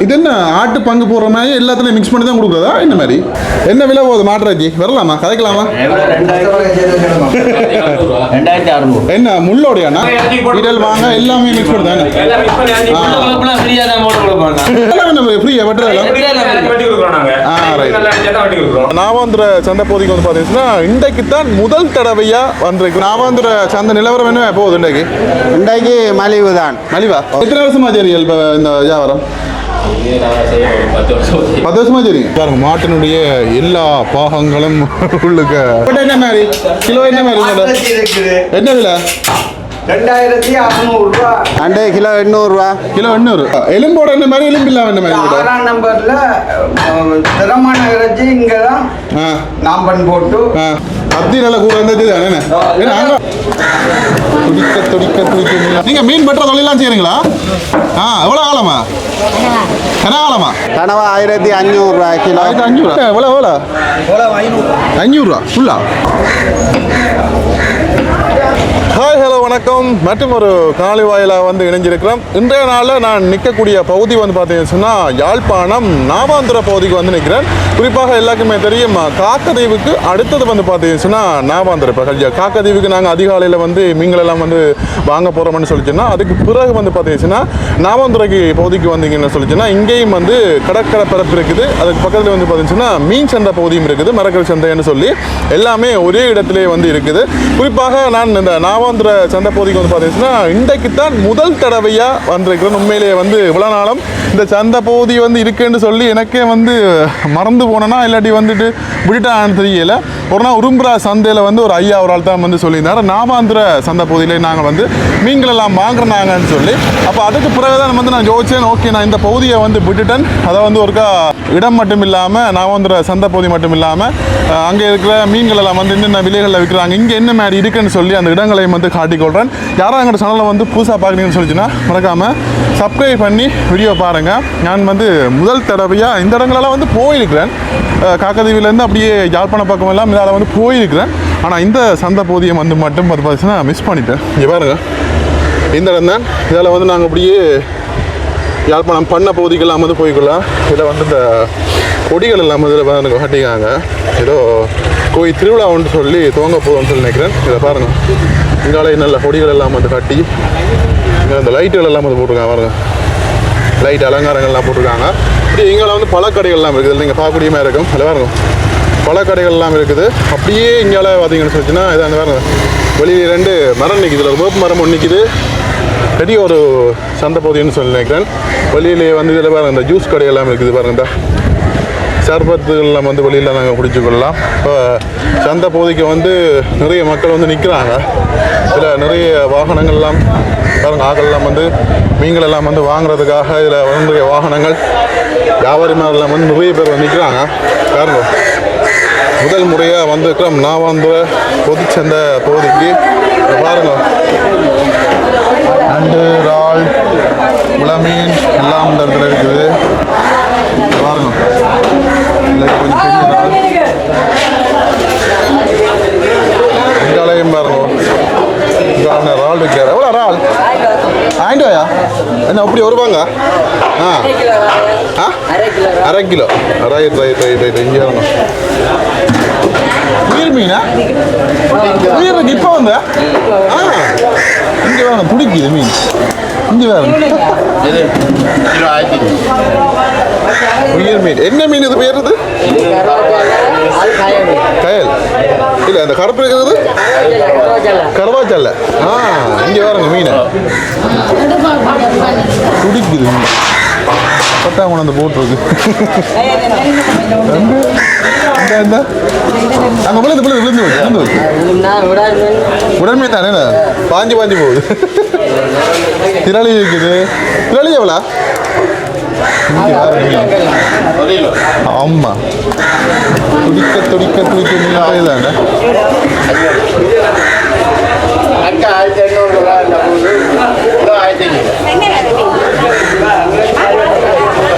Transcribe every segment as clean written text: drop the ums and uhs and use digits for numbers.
இது என்ன ஆட்டு பங்கு போடுற மாதிரி எல்லாத்துலயும் மிக்ஸ் பண்ணி தான் கொடுக்குறதா என்ன மாதிரி? என்ன விலை போகுது மாட்டுறாச்சி? வரலாமா கதைக்கலாமா? 2600. என்ன முள்ளோடையாண்ணா? இடல் வாங்க எல்லாமே மிக்ஸ் பண்ணி தானே ஃப்ரீயா நாவாந்திர சந்தை போதிக்கு வந்து பார்த்தீங்கன்னா இன்றைக்கு தான் முதல் தடவையா வந்திருக்கு. நாவாந்திர சந்தை நிலவரம் என்ன போகுது இன்றைக்கு? இன்றைக்கு மலிவு தான். மலிவா? எத்தனை வருஷமா சரியா இப்போ இந்த வியாபாரம்? 10 வருஷமா சரிங்க. பாருங்க மாட்டினுடைய எல்லா பாகங்களும் உள்ளுக்க. என்ன மாதிரி கிலோ என்ன மாதிரி என்ன விலை? 2600 ரூபா. அண்டை கிலோ 800 ரூபா. கிலோ 800. எலும்போட என்ன மாதிரி எலும்பு இல்லாம என்ன மாதிரி? 6ஆம் நம்பர்ல திறமான இறைச்சி இங்க தான் நாம்பன் போட்டு அத்திரல கூட இருந்தது தானே. துடிக்க நீங்க மீன் பற்ற தொழிலாம் செய்யறீங்களா? எவ்வளவு காலமா? என்ன காலமா? கனவா 1500 ரூபா கிலோ. 1500. எவ்வளவு 500 ரூபா ஃபுல்லா. ஹாய் ஹலோ வணக்கம். மற்றும் ஒரு காலை வாயிலாக வந்து இணைஞ்சிருக்கிறோம். இன்றைய நாளில் நான் நிற்கக்கூடிய பகுதி வந்து பார்த்தீங்கன்னு சொன்னால் யாழ்ப்பாணம் நாவாந்துர பகுதிக்கு வந்து நிற்கிறேன். குறிப்பாக எல்லாருக்குமே தெரியும் காக்கதீவுக்கு அடுத்தது வந்து பார்த்தீங்கன்னு சொன்னால் நாவாந்துர. இப்போ காக்கதீவுக்கு நாங்கள் அதிகாலையில் வந்து மீன்களெல்லாம் வந்து வாங்க போகிறோம்னு சொல்லிச்சுன்னா அதுக்கு பிறகு வந்து பார்த்தீங்கன்னா நாவாந்துரைக்கு பகுதிக்கு வந்தீங்கன்னு சொல்லிச்சுன்னா இங்கேயும் வந்து கடற்கரை பரப்பு இருக்குது. அதுக்கு பக்கத்தில் வந்து பார்த்தீங்கன்னா மீன் சந்தை பகுதியும் இருக்குது, மரக்கறி சந்தைன்னு சொல்லி எல்லாமே ஒரே இடத்திலே வந்து இருக்குது. குறிப்பாக நான் இந்த நாவாந்திர சந்தை பகுதிக்கு வந்து பார்த்தீங்கன்னா இன்றைக்கு தான் முதல் தடவையாக வந்திருக்கிறேன். உண்மையிலேயே வந்து இவ்வளோ நாளும் இந்த சந்தை பகுதி வந்து இருக்குன்னு சொல்லி எனக்கே வந்து மறந்து போனேன்னா இல்லாட்டி வந்துட்டு விட்டுட்டான்னு தெரியல. ஒரு நாள் உரும்புரா சந்தையில் வந்து ஒரு ஐயா ஒரு ஆள் தான் வந்து சொல்லியிருந்தார் நாவாந்திர சந்தை பகுதியிலே நாங்கள் வந்து மீன்கள் எல்லாம் வாங்குறாங்கன்னு சொல்லி. அப்போ அதுக்கு பிறகு தான் வந்து நான் யோசிச்சேன், ஓகே நான் இந்த பகுதியை வந்து விட்டுட்டேன். அதை வந்து ஒருக்கா இடம் மட்டும் இல்லாமல் நாவாந்திர சந்தை பகுதி மட்டும் இல்லாமல் அங்கே இருக்கிற மீன்கள் எல்லாம் வந்து என்னென்ன விலைகளில் விற்கிறாங்க, இங்கே என்ன மாதிரி இருக்குன்னு சொல்லி அந்த இடங்களையும் வந்து காட்டிக்கொள்கிறேன். யாரும் எங்களோட சேனலை வந்து புதுசாக பார்க்குறீங்கன்னு சொல்லிச்சுன்னா மறக்காமல் சப்ஸ்கிரைப் பண்ணி வீடியோ பாருங்கள். நான் வந்து முதல் தடவையாக இந்த இடங்களெல்லாம் வந்து போயிருக்கிறேன். காக்கதீவிலேருந்து அப்படியே யாழ்ப்பாண பக்கம் எல்லாம் இதால் வந்து போயிருக்கிறேன். ஆனால் இந்த சந்தை பகுதியை வந்து மட்டும் பார்த்தீங்கன்னா மிஸ் பண்ணிட்டேன். இங்கே பாருங்கள் இந்த இடம் தான். இதில் வந்து நாங்கள் அப்படியே யாழ்ப்பாணம் பண்ண பகுதிக்கெல்லாம் வந்து போய்க்கலாம். இதில் வந்து இந்த கொடிகள் எல்லாம் இதில் வந்து காட்டிக்காங்க. ஏதோ கோயில் திருவிழா ஒன்று சொல்லி துவங்க போதும்னு சொல்லி நினைக்கிறேன். இதை பாருங்கள் இங்காலே நல்ல கொடிகள் எல்லாம் வந்து கட்டி இங்கே இந்த லைட்டுகள் எல்லாம் வந்து போட்டிருக்காங்க. பாருங்கள் லைட் அலங்காரங்கள்லாம் போட்டிருக்காங்க. இப்படி இங்கே வந்து பழக்கடைகள்லாம் இருக்குது. நீங்கள் பார்க்கக்கூடிய மாதிரி இருக்கும். அதில் பாருங்கள் பழக்கடைகள் எல்லாம் இருக்குது. அப்படியே இங்கே பார்த்தீங்கன்னு சொல்லிச்சுன்னா இதை அந்த பாருங்கள் வெளியே 2 மரம் நிற்கிது. ஒரு வேப்ப மரம் ஒன்று நிற்கிது. பெரிய ஒரு சந்தை பகுதின்னு சொல்லி நினைக்கிறேன். வெளியிலே வந்து இதில் பாருங்கள் இந்த ஜூஸ் கடையெல்லாம் இருக்குது. பாருங்கள் இந்த சர்பத்துகள்லாம் வந்து வெளியில் நாங்கள் குடிச்சுக்கொள்ளலாம். இப்போ சந்தை பகுதிக்கு வந்து நிறைய மக்கள் வந்து நிற்கிறாங்க. இதில் நிறைய வாகனங்கள்லாம் பாருங்கள் ஆகலாம் வந்து மீன்கள் எல்லாம் வந்து வாங்குறதுக்காக இதில் நிறைய வாகனங்கள் வியாபாரிமாரெல்லாம் வந்து நிறைய பேர் வந்து நிற்கிறாங்க. பாருங்க முதல் முறையாக வந்திருக்கிறோம் நாவாந்திர பொதுச்சந்தை பகுதிக்கு. பாருங்க நண்டு, இறால், உளமீன் எல்லாம் இந்த இடத்துல இருக்குது. பாருங்க இல்லை கொஞ்சம் பெரிய இறால் இங்காலையும் பாருங்க இங்கே இறால் விற்கிறார். எவ்வளோ இறால்? 5 ரூபாயா? என்ன அப்படி வருவாங்க? அரை கிலோ. ரைட் இங்கே வரணும். உயிர் மீனா? உயிர் இருக்கு இப்போ வந்து இங்கே வேணும் துடிக்குது மீன். இங்கே வேணும் உயிர் மீன். என்ன மீன் இது பேருது? கயல் இல்லை அந்த கருப்பு இருக்கிறது கருவாச்சல்ல. இங்கே வேறுங்க மீன் துடிக்குது மீன். பத்தாம் கொண்டு போட்டிருக்கு. அங்கே விழுந்து உடனே தானே பாஞ்சு போகுது. திரளி இருக்குது. திரளி எவ்வளோ? ஆமாம் துடிக்க தானே.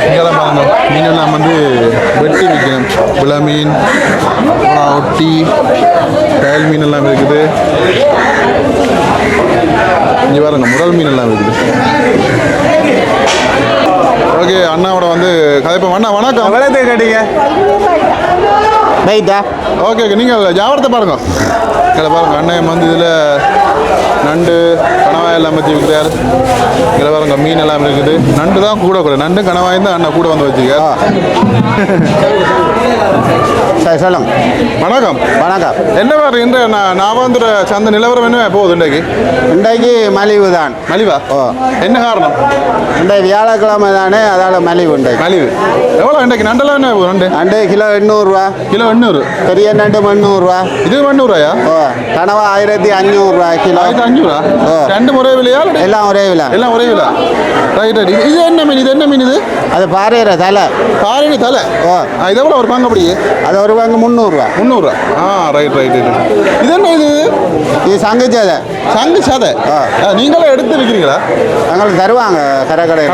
இங்கெல்லாம் பாருங்க மீனெல்லாம் வந்து வெட்டி வைக்கணும். விள மீன், ஒட்டி, கயல் மீன் எல்லாம் இருக்குது. இங்கே பாருங்க முரல் மீன் எல்லாம் இருக்குது. ஓகே அண்ணாவோட வந்து கதைப்போம். அண்ணா வணக்கம். எவ்வளோத்தை கேட்டீங்க? ரைட்டா? ஓகே ஓகே நீங்கள் வியாபாரத்தை பாருங்க. இதில் பாருங்க அண்ணன் வந்து இதில் நண்டு கணவாய் எல்லாம் வச்சு விற்கிறார். இதில் பாருங்க மீன் எல்லாம் இருக்குது. நண்டு தான் கூட நண்டு கணவாய் தான் அண்ணன் கூட வந்து வச்சுக்க. சரி சொல்லுங்க. வணக்கம். வணக்கம். என்ன வேறு இந்த நாவாந்துர சந்தை நிலவரம் என்ன போகுது இன்றைக்கு? இன்றைக்கு மலிவு தான். மலிவா? ஓ. என்ன காரணம்? இன்றைக்கு வியாழக்கிழமை தானே, அதால் மலிவு இன்றைக்கு. மலிவு எவ்வளோ இன்றைக்கு நண்டெல்லாம் என்ன நண்டு? நண்டு கிலோ 800 கிலோ 800. பெரிய நண்டு 300. இது 800. ஓ. கனவா 1500 கிலோ. 1500. ஓ. ரெண்டு ஒரே விலையா? எல்லாம் ஒரே விலை. எல்லாம் ஒரே விலை. Right right. இது என்ன மீன்? இது என்ன மீன் இது? அது பாறையிற தலை. பாறையிற தலை. ஓ. இது எவ்வளோ ஒரு பங்கு அப்படியே? அது ஒரு பங்கு 300. 300. Right right right. இது என்ன இது? இது சங்கு சதை. சங்கு சதை. நீங்களே எடுத்து விற்கிறீங்களா? எங்களுக்கு தருவாங்க கடற்கரை.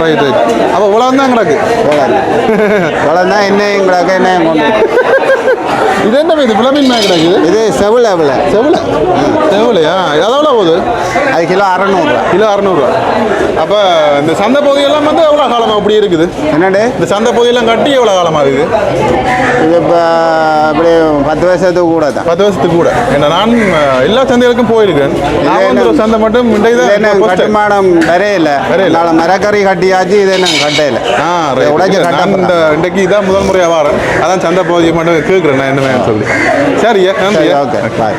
Right right. அப்போ உலகம் தான் கிடக்கு. உலகம் தான் என்னையும் கிடக்கு என்னையும் கொண்டு. இது என்ன இது? விளமீன் மேக் கிடக்குது. இது செவில விலை. செவிலையா? எவ்வளோ போகுது? அது கிலோ 600. கிலோ 600. அப்போ இந்த சந்தை பகுதியெல்லாம் வந்து எவ்வளோ காலமாக அப்படி இருக்குது? என்னண்டு இந்த சந்தை பகுதியெல்லாம் கட்டி எவ்வளோ காலமாக இருக்குது? இது இப்போ அப்படி 10 வருஷத்துக்கு கூட தான். 10 வருஷத்துக்கு கூட. ஏன்னா நான் எல்லா சந்தைகளுக்கும் போயிருக்கேன். நான் சந்தை மட்டும் கட்டுமானம் வரையில மரக்கறி கட்டியாச்சு. இது என்ன கட்டையில் உடைச்சு இந்த இன்றைக்கு இதான் முதல் முறையாக வரேன். அதான் சந்தை பகுதியை மட்டும் கேட்குறேன் நான் என்ன சொல்லி. சரியா? Okay bye.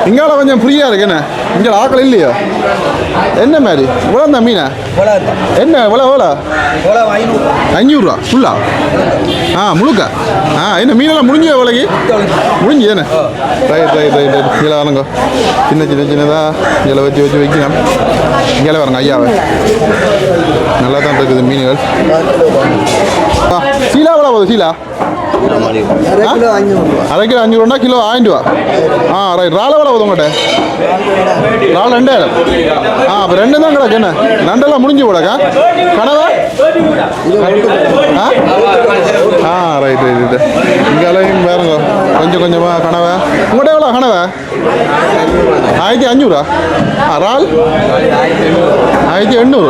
இங்கால கொஞ்சம் ஃப்ரீயாக இருக்கு. என்ன இங்கே ஆக்கள் இல்லையா? என்ன மாதிரி இவ்வளோ தான் மீனா? என்ன இவ்வளோ எவ்வளோ? 500 ஃபுல்லா? முழுக்க. என்ன மீனெல்லாம் முடிஞ்சு எவ்வளோக்கு? முடிஞ்சு தானே? Right right right right. கீழே வரணுங்க. சின்னதாக இதில் வச்சு வைக்கலாம். இங்கே வரங்க ஐயாவை. நல்லா தான் இருக்குது மீன்கள். சீலா எவ்வளோ போகுது? சீலா 1/2 கிலோ 500. கிலோ 1000 ரூபா. ரைட். ரால் எவ்வளோ போகுது உங்கள்கிட்ட? ரால் 2000. அப்போ 2 தான் கிடக்கு. என்ன நண்டெல்லாம் முடிஞ்சு போடக்கா? கனவா? Right right right. இங்கேயும் வேறுங்க கொஞ்சம் கொஞ்சமாக கனவை. உங்கள்கிட்ட எவ்வளோ கனவை? 1500. ரால் 1800.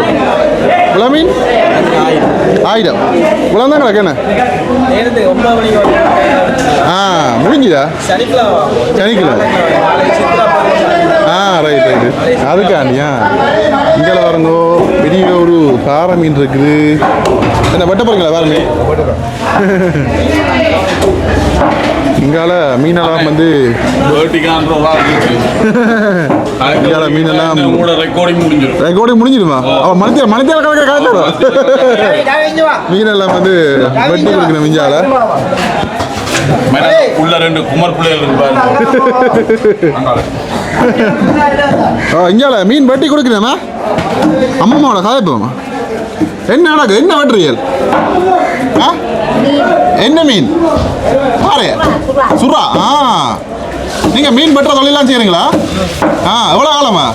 விளமீன் 1000. இவ்வளோ தான் கிடக்கு. என்ன முடிஞ்சுதா? சனிக்கிழமை. Right right. அதுக்காண்டியா இங்கே வரங்கோ பெரிய ஒரு கார மீன் இருக்குது. என்ன வெட்ட போறீங்களா? வேற மீன் இங்கால மீனெல்லாம் வந்து இங்கால மீனெல்லாம் ரெக்கார்டிங் முடிஞ்சிடுமா? அவன் மணித்தியால கணக்கில் கலந்துடும். மீனெல்லாம் வந்து வெட்டி கொடுக்கணும் மிஞ்சால. உள்ள 2 குமர் பிள்ளைகள் இங்கால மீன் வெட்டி கொடுக்குறேம்மா. அம்மாவோட கதைப்போம்மா. என்ன நடக்கு? என்ன வெட்டுறியல்? என்ன மீன்? பாரு சுறா. நீங்கள் மீன் வெட்டுற தொழிலாம் செய்கிறீங்களா? எவ்வளோ காலமா?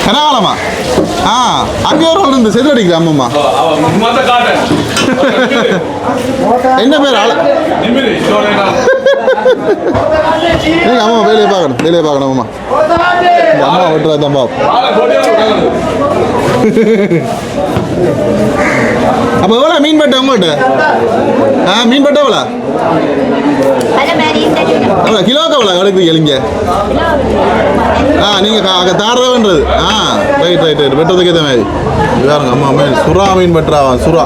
என்ன காலமா? அங்கே ஒரு இருந்து செதில் அடிக்கிறேன் அம்மம்மா. என்ன பேர்? நீங்கள் அம்மா வேலையை பார்க்கணும் அம்மா. இந்த அம்மா வெட்டுறா தம்பா. அப்போ எவ்வளோ மீன் வெட்ட உங்கள்கிட்ட? மீன் வெட்ட எவ்வளோ? எவ்வளோ கிலோக்கு எவ்வளோ கிடைக்குது எலிங்க? நீங்கள் தாடுறதுன்றது. Right right right. வெட்டுறதுக்கு ஏற்ற மாதிரி வேறுங்க அம்மா மீன். சுறா மீன் வெட்டுறான். சுறா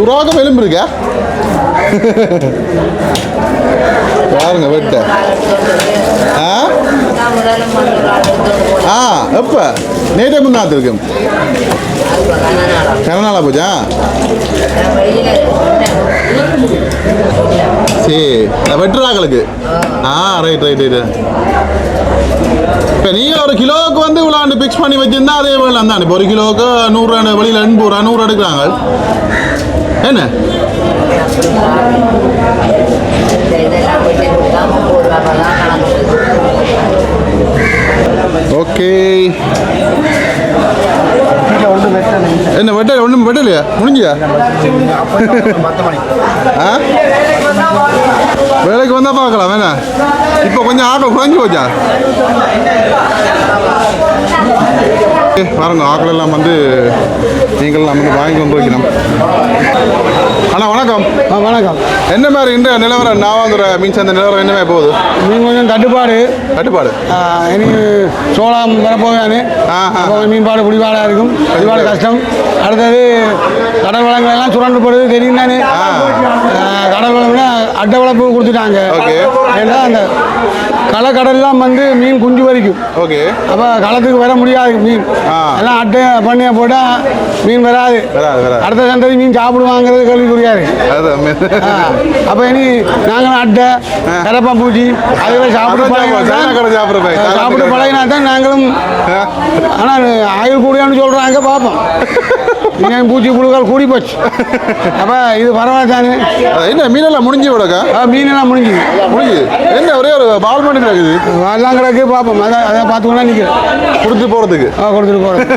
சுறாவுக்கும் எலும்பு இருக்கா? பாருங்க வெட்ட. எப்ப நேற்றே முன்னாத்து இருக்கு. கனநாளா போச்சா? சரி வெட்டுறாங்களுக்கு. Right right right. இப்போ நீங்கள் ஒரு கிலோவுக்கு வந்து இவ்வளோ பிக்ஸ் பண்ணி வச்சுருந்தா அதே வேலை தான். இப்போ 1 கிலோவுக்கு 100 வெளியில் 80 ரூபா 100 எடுக்கிறாங்க. என்ன ஓகே. என்ன வெட்டல ஒன்றும் வெட்டலையா முடிஞ்சியா? ஆ வேலைக்கு வந்தால் பார்க்கலாம் வேணா. இப்போ கொஞ்சம் ஆக்கள் குறைஞ்சி போச்சா? பாருங்க ஆக்கள் எல்லாம் வந்து நீங்கள் நம்ம வந்து வாங்கி கொண்டு வைக்கணும். அண்ணா வணக்கம். வணக்கம். என்ன மாதிரி இந்த நிலவரம் நாவாந்துற மீன் சந்தை நிலவரம் என்ன மாதிரி போகுது? மீன் கொஞ்சம் தட்டுப்பாடு இனி சோளம் வரப்போகாது. மீன்பாடு புடிபாடாக இருக்கும். புடிபாடு கஷ்டம். அடுத்தது கடல் வளங்கள் எல்லாம் சுரண்டு போடுறது தெரியும் தானே. கடல் வளம்னா அட்டை வளர்ப்பு கொடுத்துட்டாங்க. ஏன்னா அந்த களக்கடல்லாம் வந்து மீன் குஞ்சு வரைக்கும். ஓகே. அப்போ களத்துக்கு வர முடியாது மீன். எல்லாம் அட்டை பண்ணியை போட்டால் மீன் வராது. அடுத்த சந்ததி மீன் சாப்பிடுவாங்கிறது கேள்விக்குரியாது. அப்போ இனி நாங்களும் அட்டை கரப்பாம்பூச்சி அதுவே சாப்பிட்டு பழகினா தான் நாங்களும். ஆனால் ஆயுள் கூடியான்னு சொல்கிறாங்க பார்ப்போம். மீன் பூச்சி புழுக்கள் கூடி போச்சு. அப்போ இது பரவாயில்ல தானே. என்ன மீனெல்லாம் முடிஞ்சு விடக்கா? மீனெல்லாம் முடிஞ்சுது. என்ன ஒரே ஒரு பால் மட்டும் கிடக்குது. எல்லாம் கிடக்கு பார்ப்போம். அதை பார்த்துக்கொண்டா நிற்கிறேன் கொடுத்துட்டு போகிறதுக்கு. கொடுத்துட்டு போகிறேன்.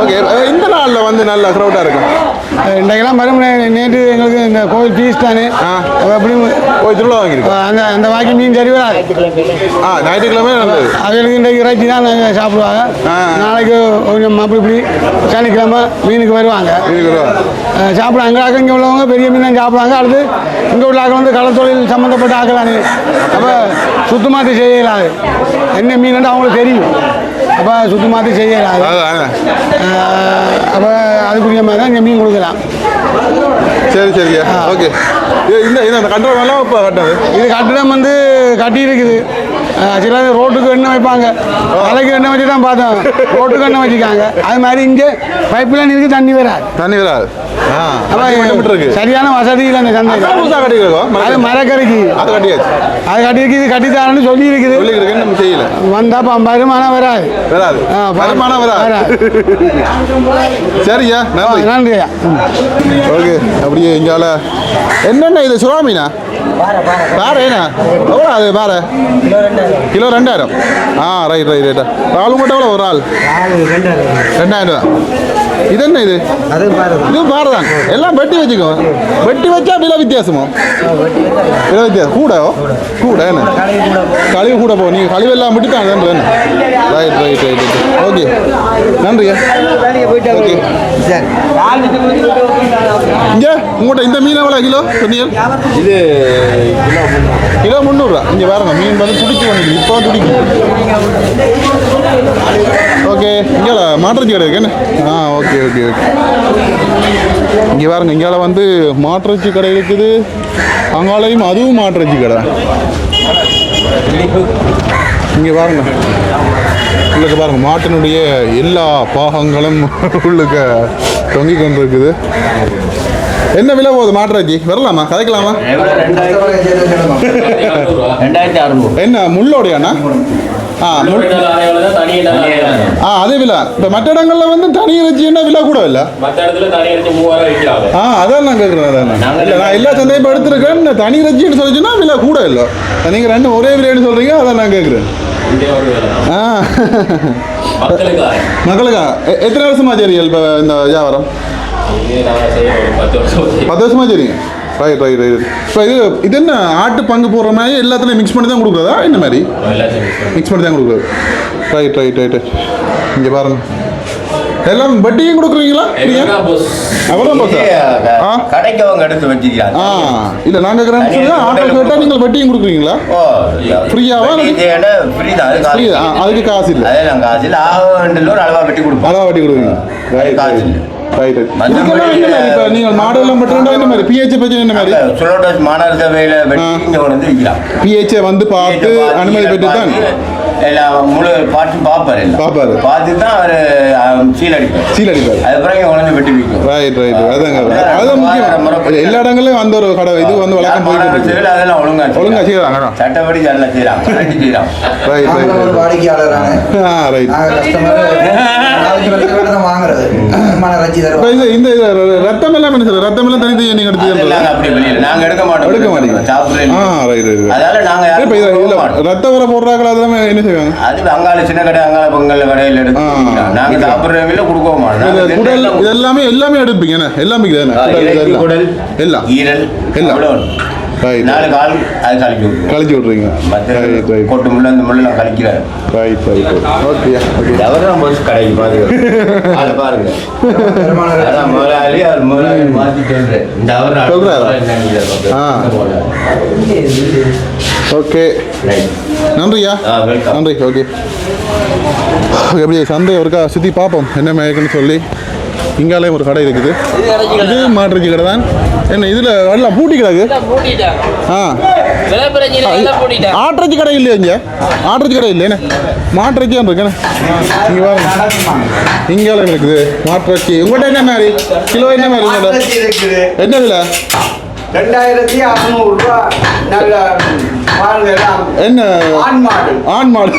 ஓகே. இந்த நாளில் வந்து நல்ல க்ரௌடாக இருக்கும். இன்றைக்கெல்லாம் வரும். நேற்று எங்களுக்கு இந்த கோவில் ஃபீஸ் தானே. அப்படி போய் திருவிழா வாங்கியிருக்கோம். அந்த வாங்கி மீன் சரி வராது. ஞாயிற்றுக்கிழமை நல்லது. அவங்களுக்கு இன்றைக்கு இறைச்சி தான் சாப்பிடுவாங்க. நாளைக்கு கொஞ்சம் அப்படி இப்படி சனிக்கிழமை மீனுக்கு வருவாங்க. சாப்பிட அங்கே இங்கே உள்ளவங்க பெரிய மீன் தான் சாப்பிடுவாங்க. அடுத்து இங்கே உள்ள ஆக்கள் வந்து கடற்தொழில் சம்மந்தப்பட்ட ஆக்கலானே. அப்போ சுத்தமாத்தி செய்யலாது. என்ன மீன் அவங்களுக்கு தெரியும். அப்போ சுத்தமாத்தி செய்யலாது. அப்போ அதுக்குரிய மாதிரி தான் இங்கே மீன் கொடுக்கலாம். சரி சரியா. ஓகே. இந்த கட்டடம் எல்லாம் இப்போ கட்டது. இது கட்டிடம் வந்து கட்டி இருக்குது. சில ரோட்டுக்கு எண்ணெய் வைப்பாங்க. தலைக்கு எண்ணெய் வச்சு தான் பார்த்தோம். ரோட்டுக்கு எண்ணெய் வச்சுக்காங்க. அது மாதிரி இங்கே பைப் லைன் இருக்குது. தண்ணி வராது. சரியான வசதி இல்லை இந்த சந்தை. அது மரக்கறிக்கு அது கட்டியிருக்கு. இது கட்டித்தாரன்னு சொல்லி இருக்குது. செய்யல வந்தா வருமானம் வராது. வருமானம் வராது. சரியா நன்றியா. ஓகே. அப்படியே இங்கால என்னென்ன இது சுறாமீனா பாரு ஏண்ணா எவ்வளோ அது பாரு கிலோ 2000. ரைட் ரைட் ரைட்டா. ஆள் மட்டும் எவ்வளோ ஒரு ஆள்? 2000 ரூபா. இது என்ன இது? இது பாரு தான். எல்லாம் வெட்டி வச்சுக்கோ. வெட்டி வச்சா விலை வித்தியாசமோ? விலை வித்தியாசம் கூட என்ன கழிவு கூட போ. நீங்கள் கழிவு எல்லாம் விட்டுட்டாங்க. Right right right right. Okay நன்றியா. ஓகே. இங்கே உங்கள்கிட்ட இந்த மீன் எவ்வளோ கிலோ சொன்னீங்க? இது கிலோ 300 ரூபா. இங்கே பாருங்க மீன் வந்து துடிச்சு வந்துடுது. இப்போ துடிக்கும். ஓகே. இங்கே மாட்டுறச்சி கடை இருக்கு என்ன? Okay okay okay. இங்கே பாருங்க இங்கே வந்து மாட்டுறச்சி கடை இருக்குது. அங்காலையும் அதுவும் மாட்டுறச்சி கடை. இங்கே பாருங்க உள்ளுக்கு பாருங்க மாட்டினுடைய எல்லா பாகங்களும் உள்ளுக்கு தொங்கி கொண்டு இருக்குது. என்ன விலை போகுது மாட்டுறச்சி? வரலாமா கதைக்கலாமா? 2600. என்ன முள்ளோடையாண்ணா? அதே விலை. இப்போ மற்ற இடங்கள்ல வந்து தனி இறைச்சின்னா விலை கூட இல்லை. அதான் நான் கேட்குறேன். அதான் இல்லை நான் எல்லா சந்தையும் எடுத்துருக்கேன். தனி இறைச்சின்னு சொல்லிச்சுன்னா விலை கூட இல்லை. நீங்கள் ரெண்டும் ஒரே விலைன்னு சொல்கிறீங்க. அதான் நான் கேட்குறேன். மக்களுக்கா எத்தனை வருஷமா சரியா இப்போ இந்த வியாபாரம்? 10 வருஷமா சரிங்க. Right right right. இப்போ இது என்ன ஆட்டு பங்கு போடுற மாதிரி எல்லாத்துலேயும் மிக்ஸ் பண்ணி தான் கொடுக்குறதா? இந்த மாதிரி மிக்ஸ் பண்ணி தான் கொடுக்குறது. Right right right. இங்கே பாருங்க எல்லாம் வட்டியும் கொடுக்குறீங்களா? அவ்வளோதான் போச்சா? கடைக்கு அவங்க எடுத்து வச்சுக்கிறாங்க. இல்லை நாங்கள் கேட்குறேன். ஆட்டோ கேட்டால் நீங்கள் வட்டியும் கொடுக்குறீங்களா? ஃப்ரீயாவா? ஃப்ரீ தான். அதுக்கு காசு இல்லை. காசு இல்லை. அளவா வட்டி கொடுப்போம். அளவா வட்டி கொடுக்குறீங்க. காசு இல்லை. ரைட். இப்போ நீங்கள் மாடெல்லாம் மட்டும் என்ன மாதிரி பிஹெச் பிரச்சனை என்ன மாதிரி? சுலோட்டஸ் மாநகர சபையில் இங்கே வந்து விற்கிறான். பிஹெச்சை வந்து பார்த்து அனுமதி பெற்று தான் எல்லாம் முழு பாட்டு பார்ப்பாரு. பார்த்து தான் அவர் சீல் அடிப்பார். அது பிறகு உடனே வெட்டி விற்கும். Right right. அதுதான் முக்கியம். எல்லா இடங்களிலும் அந்த ஒரு கடை இது வந்து வழக்கம் போயிட்டு அதெல்லாம் ஒழுங்கா செய்யறாங்க. சட்டப்படி நல்லா செய்யறாங்க. Right right. வாடிக்கையாளரான ரைட். இந்த ரத்தம் எல்லாம் என்ன சார்? ரத்தம் எல்லாம் தனித்தனி நீங்க எடுத்து நாங்க எடுக்க மாட்டோம். Right right. அதனால நாங்க ரத்த வர போடுறாங்களா? அதெல்லாம் என்ன செய்வாங்க? அது அங்கால சின்ன கடை அங்கால பொங்கல் கடையில் எடுத்து நாங்கள் சாப்பிட்றவில்ல கொடுக்க மாட்டோம். குடல் இது எல்லாமே எடுப்பீங்க என்ன? எல்லாமே குடல் எல்லாம் ஈரல் எல்லாம் 4 கால் அது கழிச்சு விட்றீங்க. கொட்டு முள்ள அந்த முள்ள கழிக்கிறார். ஓகே அவர் தான் போய் கடைக்கு பாருங்க அதை பாருங்க முதலாளி அவர் முதலாளி மாற்றிட்டு இந்த அவர் ஓகே நன்றியா நன்றி. ஓகே எப்படி சந்தை ஒருக்கா சுற்றி பார்ப்போம் என்ன மேய்க்குன்னு சொல்லி. இங்காலே ஒரு கடை இருக்குது. இது மாட்டுறச்சி கடை தான். என்ன இதில் எல்லாம் பூட்டி கிடக்கு. ஆட்டுறச்சி கடை இல்லையா இங்கே? ஆட்டுறச்சி கடை இல்லையா? மாட்டுறச்சியாக இருக்கேண்ணே. இங்கே பாருங்க இங்கால இருக்குது மாட்டுறச்சி. உங்கள்கிட்ட என்ன மாதிரி கிலோ என்ன மாதிரி உங்கள்கிட்ட என்ன விலை? 2600 ரூபா. நல்ல என்ன ஆண் மாடு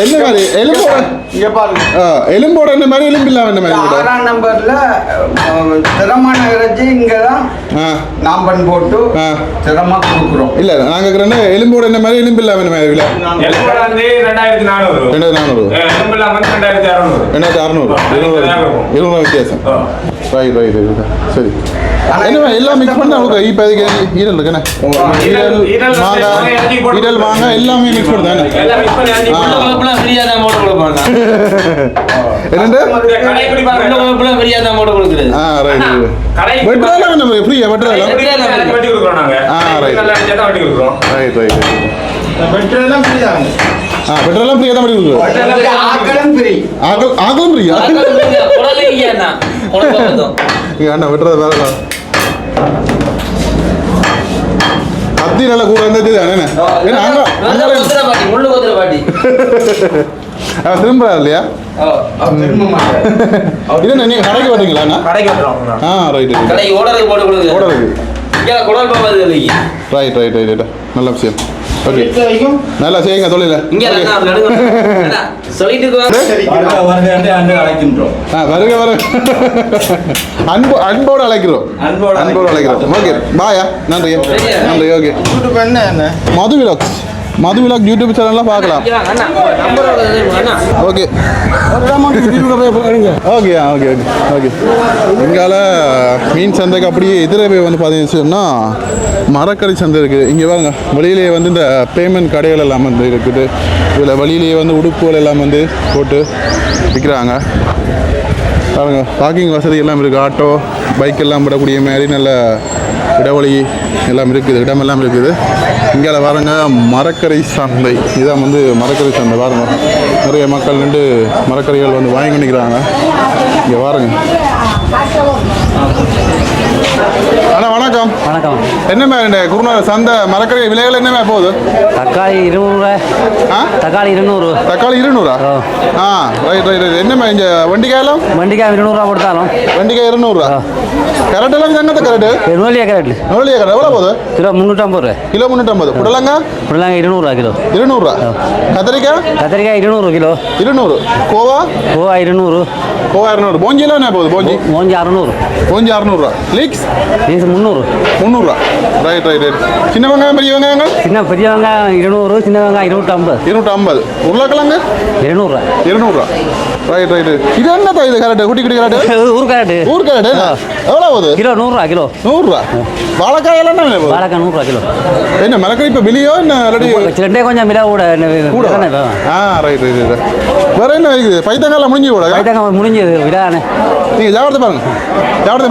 என்ன மாதிரி எலும்போட இங்க பாருங்க. எலும்போட என்ன மாதிரி எலும்பு இல்லாம என்ன மாதிரி 6ஆம் நம்பர்ல திறமான இறைச்சி இங்கதான் நாம்பன் போட்டு திறமா கொடுக்குறோம். இல்ல நாங்க இருக்கிற எலும்போட என்ன மாதிரி எலும்பு இல்லாம என்ன மாதிரி 2400 வித்தியாசம். சரி என்ன எல்லாம் மிக்ஸ் பண்ணி அவங்களுக்கு இப்போதைக்கு ஈரல் இருக்குண்ணே. ஈரல் மாங்காய் எல்லாமே மிக்ஸ் பண்ணி தானே. ஃப்ரீயா வெட்டுறதெல்லாம் பெட்ரோலாம் ஃப்ரீயா தான் பண்ணி கொடுக்குறோம். ஆகலும் ஃப்ரீயா அண்ணா வெட்டுறது வேற கத்தி நல்ல கூட இருந்தது தானே. திரும்புறா இல்லையா? இது நீங்க கடைக்கு வரீங்களா? ரைட் நல்ல விஷயம். ஓகே நல்லா செய்யுங்க தொழில. வருக அன்போடு அழைக்கிறோம். ஓகே பாயா நன்றி. ஓகே மது விலாக் யூடியூப் சேனல்லாம் பார்க்கலாம். ஓகே ஓகே இங்கால மீன் சந்தைக்கு அப்படியே எதிரவே வந்து பார்த்தீங்கன்னா மரக்கறி சந்தை இருக்குது. இங்கே பாருங்க வெளியிலேயே வந்து இந்த பேமெண்ட் கடைகள் எல்லாம் வந்து இருக்குது. இதில் வெளியிலேயே வந்து உடுப்புகள் எல்லாம் வந்து போட்டு விற்கிறாங்க. பாருங்க பார்க்கிங் வசதி எல்லாம் இருக்குது. ஆட்டோ பைக் எல்லாம் விடக்கூடிய மாதிரி நல்ல இடவழி எல்லாம் இருக்குது. இடமெல்லாம் இருக்குது. இங்கே பாருங்க மரக்கறி சந்தை. இதான் வந்து மரக்கறி சந்தை. பாருங்க நிறைய மக்கள் நின்று மரக்கறிகள் வந்து வாங்கி பண்ணிக்கிறாங்க. இங்கே பாருங்க. அண்ணா வணக்கம். என்ன மாதிரி குருநாதர் சந்தை மரக்கறி விலைகள் என்ன போகுது? தக்காளி 200. தக்காளி 200. ரைட். என்ன இங்கே வெண்டிக்காய் 200 கொடுத்தாலும் வெண்டிக்காய் 200. கரெக்ட் எல்லாம் என்னத்த கரெக்ட்? நோலியா கரெக்ட் எவ்வளோ போகுது? கிலோ 350. கிலோ 350. புடலங்க 200 கிலோ. 200. கத்திரிக்காய் 200 கிலோ. 200. கோவா 200. 200. போஞ்சிலாம் என்ன போகுது? போஞ்சி 600. 600. லீக்ஸ் 300. ரைட். சின்ன வெங்காயம் பெரிய வெங்காயங்கள்? பெரிய வெங்காயம் 200. சின்ன வெங்காயம் 250. உருளைக்கிழங்கு 200. ரைட். இது என்னதா இது கரெக்ட்? குட்டி கரெக்ட்? ஊர் கரெக்ட். எவ்வளோ போகுது? Kilo 100 kilo. 100. வாழைக்காய் எல்லாம் என்ன போகுது? வாழைக்காய் 100 கிலோ. என்ன மரக்கறி இப்போ வெளியோ என்ன ரெண்டே கொஞ்சம் விலை கூட. ரைட். வேற என்ன இருக்குது? பைத்தங்காய் முடிஞ்சு கூட. பைத்தங்காய் முடிஞ்சது விடானே. நீங்கள் ஜாகிரதை பாருங்க.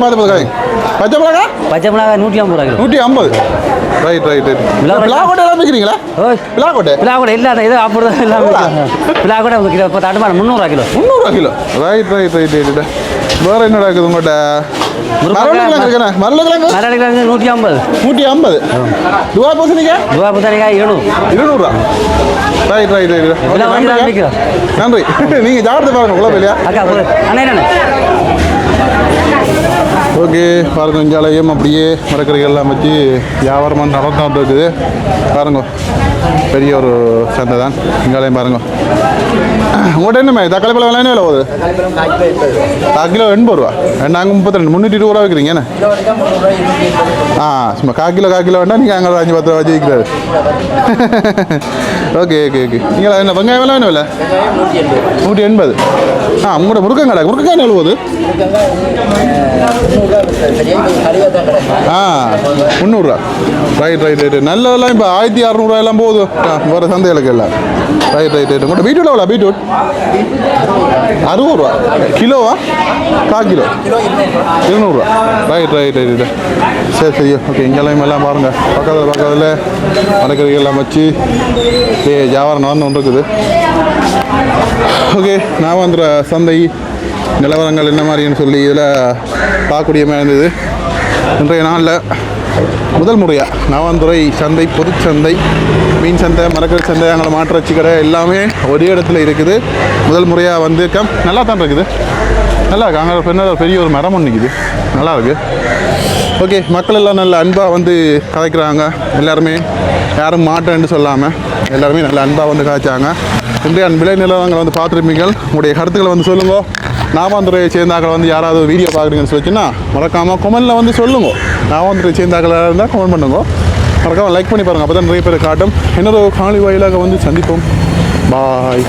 பார்த்து போதுக்காய். பச்சை மிளகாய் 150 கிலோ. 150. ரைட். பிளாக்கோட்டை எல்லாம் விற்கிறீங்களா? பிளாக்கோட்டை இல்லை இது அப்படி எல்லாம் பிளாக்கோட்டை கிலோ 300 கிலோ. 300 கிலோ. ரைட். வேற என்ன இருக்குது உங்கள்கிட்ட? மரக்கிழங்கு 150. துவா பூசணிக்காய் 200. ரைட். நன்றி. நீங்கள் ஜாகிரதை பாருங்க. குழப்பம் இல்லையா? ஓகே பாருங்க இஞ்சாலையும் அப்படியே மரக்கறிகள் எல்லாம் வச்சு வியாபாரம் நடந்துட்டு இருக்குது. பாருங்க பெரிய ஒரு சந்தை தான். இங்காலையும் பாருங்க உங்கள்கிட்ட என்ன தக்காளி பழம் விலை என்ன விலை போகுது? 1 கிலோ 80 ரூபா. நாங்கள் 32 320 ரூபா வைக்கிறீங்க என்ன? சும்மா 1 கிலோ வேண்டாம், நீங்கள் அங்கே 5-10 ரூபா வச்சு விற்கிறாரு. Okay okay okay. நீங்கள் என்ன வெங்காயம் விலை என்ன விலை? 180. உங்களோட முருங்கங்காய் எவ்வளோ போகுது? 300 ரூபா. ரைட். நல்லதெல்லாம் இப்போ 1600 ரூபாயெல்லாம் போகுது வேறு சந்தைகளுக்கு எல்லாம். ரைட். உங்களோட பீட்ரூட் எவ்வளோ? பீட்ரூட் 60 ரூபா கிலோவா? 1/4 கிலோ 200 ரூபா. ரைட். சரி ஓகே. இங்கெல்லாம் எல்லாம் பாருங்கள், பக்கத்தில் மரக்கறிகள் எல்லாம் வச்சு வியாபாரம் நடந்து கொண்டு இருக்குது. ஓகே, நான் வந்துடுற சந்தை நிலவரங்கள் என்ன மாதிரின்னு சொல்லி இதில் பார்க்கக்கூடிய மாதிரி இருந்தது. இன்றைய நாளில் முதல் முறையாக நாவாந்துறை சந்தை, பொதுச்சந்தை, மீன் சந்தை, மரக்கறி சந்தை, அங்கே மாட்டுறச்சி கடை எல்லாமே ஒரே இடத்துல இருக்குது. முதல் முறையாக வந்து நல்லா தான் இருக்குது. நல்லா இருக்கு. அங்கே பெரிய ஒரு மரம் ஒன்று நிற்குது, நல்லா இருக்குது. ஓகே, மக்கள் எல்லாம் நல்ல அன்பாக வந்து கதைக்கிறாங்க. எல்லாருமே யாரும் மாட்டேன்னு சொல்லாமல் எல்லாருமே நல்ல அன்பாக வந்து காய்ச்சாங்க. இன்றைய விலை நிலவரங்களை வந்து பார்த்துருப்பீங்க. உங்களுடைய கருத்துக்களை வந்து சொல்லுங்க. நாவாந்துறையை சேர்ந்தாக்களை வந்து யாராவது வீடியோ பார்க்குறீங்கன்னு சொல்லிச்சுன்னா மறக்காமல் கமெண்டில் வந்து சொல்லுங்க. நாவாந்துறையை சேர்ந்தாக்களாக இருந்தால் கமெண்ட் பண்ணுங்க. மறக்காமல் லைக் பண்ணி பாருங்கள், அப்போ தான் நிறைய பேர் காட்டும். இன்னொரு காணொளி வாயிலாக வந்து சந்திப்போம். பாய்.